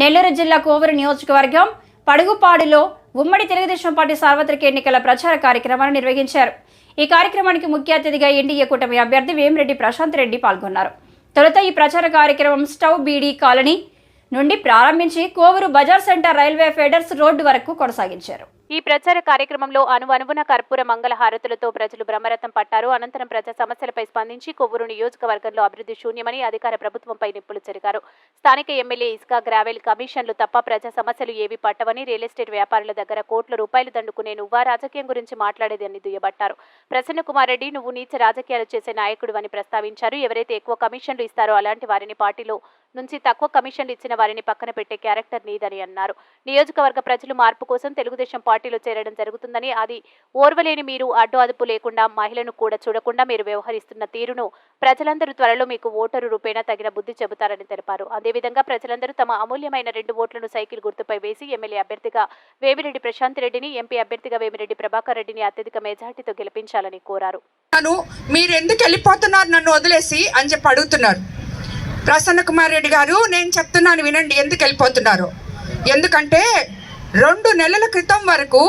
నెల్లూరు జిల్లా కోవూరు నియోజకవర్గం పడుగుపాడులో ఉమ్మడి తెలుగుదేశం పార్టీ సార్వత్రిక ఎన్నికల ప్రచార కార్యక్రమాన్ని నిర్వహించారు. ఈ కార్యక్రమానికి ముఖ్య అతిథిగా ఎన్డీఏ కూటమి అభ్యర్థి వేమిరెడ్డి ప్రశాంత్ రెడ్డి పాల్గొన్నారు. తొలుత ఈ ప్రచార కార్యక్రమం స్టవ్ బీడీ కాలనీ నుండి ప్రారంభించి కోవూరు బజార్ సెంటర్ రైల్వే ఫెడర్స్ రోడ్డు వరకు కొనసాగించారు. ఈ ప్రచార కార్యక్రమంలో అణువణువున కర్పూర మంగళ హారతులతో ప్రజలు బ్రహ్మరథం పట్టారు. అనంతరం ప్రజా సమస్యలపై స్పందించి కొవ్వూరు నియోజకవర్గంలో అభివృద్ధి శూన్యమని అధికార ప్రభుత్వంపై నిప్పులు చెరిగారు. స్థానిక ఎమ్మెల్యే ఇసుక గ్రావెల్ కమిషన్లు తప్ప ప్రజా సమస్యలు ఏవి పట్టవని, రియల్ ఎస్టేట్ వ్యాపారుల దగ్గర కోట్ల రూపాయలు దండుకునే నువ్వా రాజకీయం గురించి మాట్లాడేదని దుయ్యబట్టారు. ప్రసన్న కుమార్ రెడ్డి నువ్వు నీచ రాజకీయాలు చేసే నాయకుడు అని ప్రస్తావించారు. ఎవరైతే ఎక్కువ కమిషన్లు ఇస్తారో అలాంటి వారిని పార్టీలో నుంచి తక్కువ కమిషన్లు ఇచ్చిన వారిని పక్కన పెట్టే క్యారెక్టర్ నీదని అన్నారు. నియోజకవర్గ ప్రజలు మార్పు కోసం తెలుగుదేశం పార్టీలో చేరడం జరుగుతుందని, అది ఓర్వలేని మీరు అడ్డు అదుపు లేకుండా మహిళను కూడా చూడకుండా మీరు వ్యవహరిస్తున్న తీరును ప్రజలందరూ త్వరలో మీకు ఓటరు రూపేణా తగిన బుద్ధి చెబుతారని తెలిపారు. అదేవిధంగా ప్రజలందరూ తమ అమూల్యమైన 2 ఓట్లను సైకిల్ గుర్తుపై వేసి ఎమ్మెల్యే అభ్యర్థిగా వేమిరెడ్డి ప్రశాంత్ రెడ్డిని, ఎంపీ అభ్యర్థిగా వేమిరెడ్డి ప్రభాకర్ రెడ్డిని అత్యధిక మెజార్టీతో గెలిపించాలని కోరారు. మీరు ఎందుకు వెళ్ళిపోతున్నారు నన్ను వదిలేసి అని చెప్పి అడుగుతున్నారు. ప్రసన్న కుమార్ రెడ్డి గారు, నేను చెప్తున్నాను వినండి ఎందుకు వెళ్ళిపోతున్నారు. ఎందుకంటే 2 నెలల క్రితం వరకు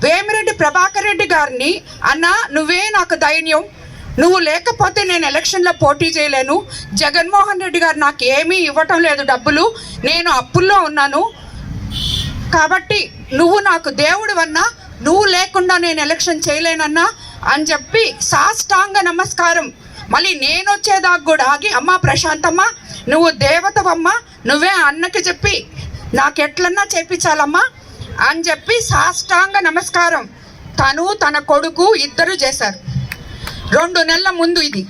వేమిరెడ్డి ప్రభాకర్ రెడ్డి గారిని అన్న నువ్వే నాకు ధైర్యం, నువ్వు లేకపోతే నేను ఎలక్షన్లో పోటీ చేయలేను, జగన్మోహన్ రెడ్డి గారు నాకు ఏమీ ఇవ్వటం లేదు డబ్బులు, నేను అప్పుల్లో ఉన్నాను, కాబట్టి నువ్వు నాకు దేవుడు అన్నా, నువ్వు లేకుండా నేను ఎలక్షన్ చేయలేనన్నా అని చెప్పి సాష్టాంగ నమస్కారం. మళ్ళీ నేను వచ్చేదాకా కూడా ఆగి, అమ్మ ప్రశాంతమ్మ నువ్వు దేవతవమ్మా, నువ్వే అన్నకి చెప్పి నాకెట్లన్నా చేపించాలమ్మా అని చెప్పి సాష్టాంగ నమస్కారం తను తన కొడుకు ఇద్దరు చేశారు. 2 నెలల ముందు ఇది.